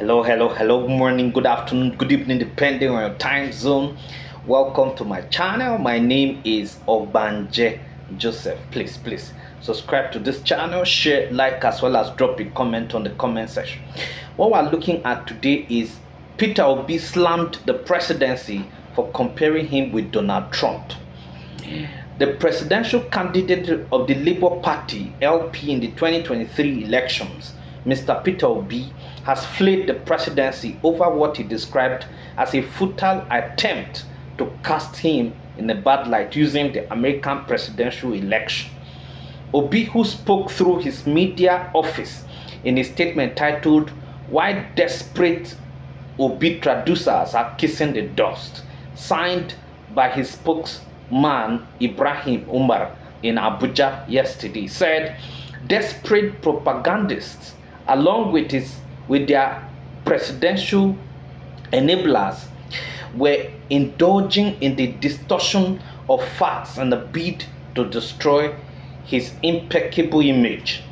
Hello, hello, hello, good morning, good afternoon, good evening, depending on your time zone. Welcome to my channel. My name is Ogbanje Joseph. Please subscribe to this channel, share, like, as well as drop a comment on the comment section. What we're looking at today is Peter Obi slammed the presidency for comparing him with Donald Trump. The presidential candidate of the Labour Party LP in the 2023 elections, Mr. Peter Obi, has fled the presidency over what he described as a futile attempt to cast him in a bad light using the American presidential election. Obi, who spoke through his media office in a statement titled "Why Desperate Obi Traducers Are Kissing the Dust," signed by his spokesman Ibrahim Umar in Abuja yesterday, said desperate propagandists, along with their presidential enablers, were indulging in the distortion of facts in a bid to destroy his impeccable image.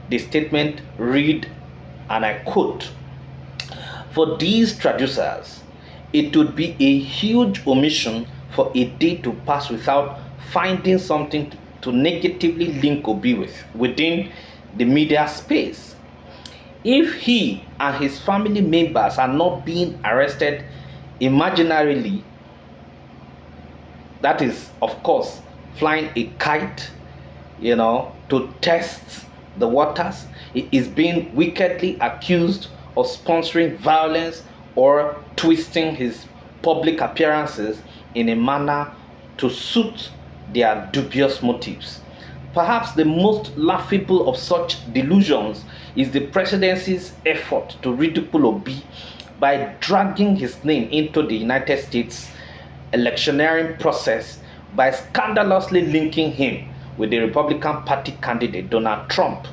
The statement read, and I quote, "For these traducers, it would be a huge omission for a day to pass without finding something to negatively link Obi with within the media space. If he and his family members are not being arrested imaginarily, that is, of course, flying a kite, to test the waters, he is being wickedly accused of sponsoring violence or twisting his public appearances in a manner to suit their dubious motives. Perhaps the most laughable of such delusions is the presidency's effort to ridicule Obi by dragging his name into the United States electioneering process by scandalously linking him with the Republican Party candidate Donald Trump.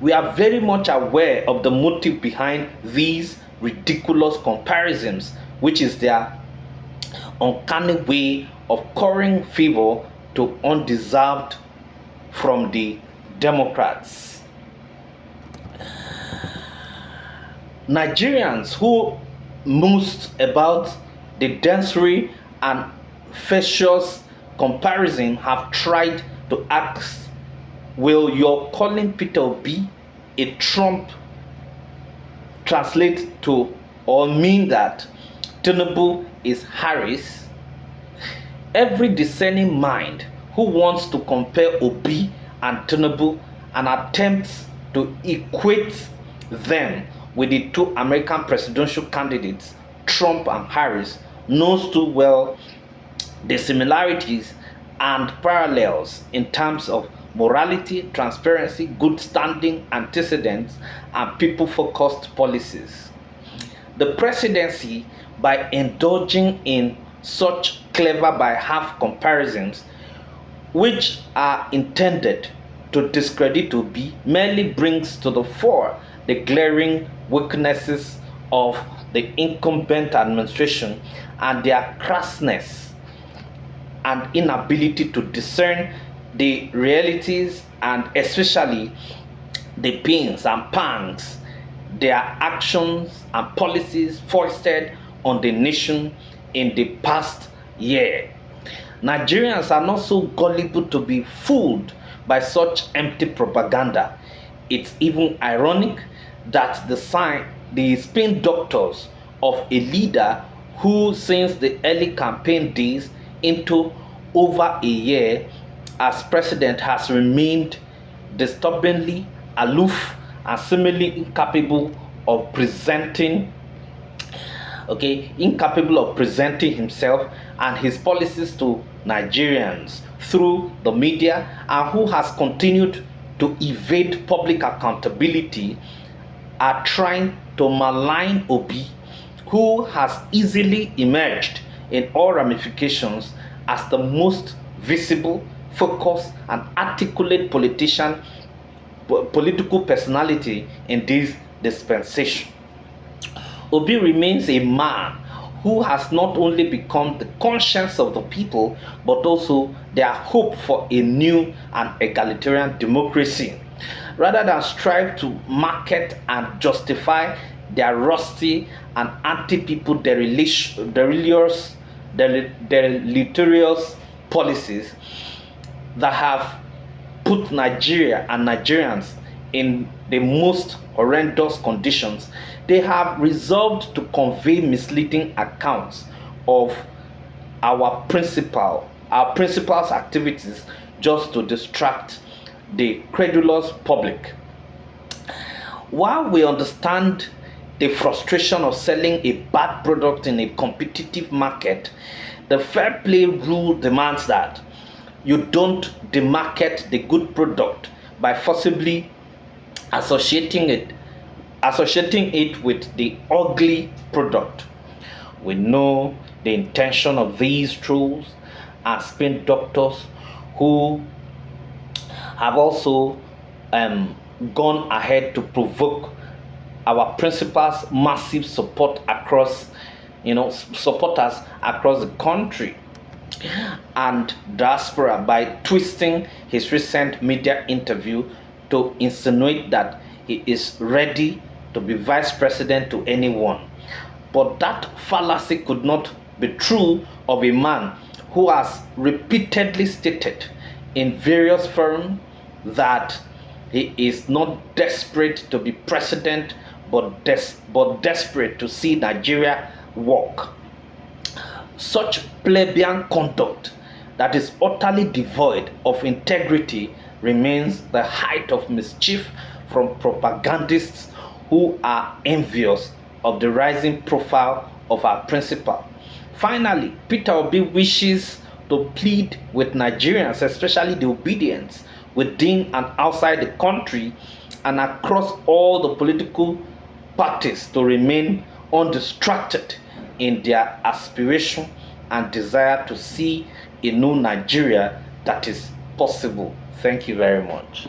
We are very much aware of the motive behind these ridiculous comparisons, which is their uncanny way of currying favor to undeserved from the Democrats. Nigerians who most about the dancery and facetious comparison have tried to ask, will your calling Peter Obi a Trump translate to or mean that Tinubu is Harris? Every discerning mind who wants to compare Obi and Tinubu and attempts to equate them with the two American presidential candidates, Trump and Harris, knows too well the similarities and parallels in terms of morality, transparency, good standing, antecedents, and people-focused policies. The presidency, by indulging in such clever by half comparisons, which are intended to discredit Obi, merely brings to the fore the glaring weaknesses of the incumbent administration and their crassness and inability to discern the realities and especially the pains and pangs their actions and policies foisted on the nation in the past year. Nigerians are not so gullible to be fooled by such empty propaganda. It's even ironic that the spin doctors of a leader who, since the early campaign days into over a year as president, has remained disturbingly aloof and seemingly incapable of presenting himself and his policies to Nigerians through the media, and who has continued to evade public accountability, are trying to malign Obi, who has easily emerged in all ramifications as the most visible, focused, and articulate political personality in this dispensation. Obi remains a man who has not only become the conscience of the people, but also their hope for a new and egalitarian democracy. rather than strive to market and justify their rusty and anti-people deleterious policies that have put Nigeria and Nigerians in the most horrendous conditions, they have resolved to convey misleading accounts of our principal's activities just to distract the credulous public. While we understand the frustration of selling a bad product in a competitive market, the fair play rule demands that you don't demarket the good product by forcibly associating it with the ugly product. We know the intention of these trolls and spin doctors who have also gone ahead to provoke our principal's massive support across, supporters across the country and diaspora by twisting his recent media interview to insinuate that he is ready to be vice president to anyone. But that fallacy could not be true of a man who has repeatedly stated in various forums that he is not desperate to be president, but desperate to see Nigeria work. Such plebeian conduct that is utterly devoid of integrity remains the height of mischief from propagandists who are envious of the rising profile of our principal. Finally, Peter Obi wishes to plead with Nigerians, especially the obedient, within and outside the country and across all the political parties, to remain undistracted in their aspiration and desire to see a new Nigeria that is possible. Thank you very much.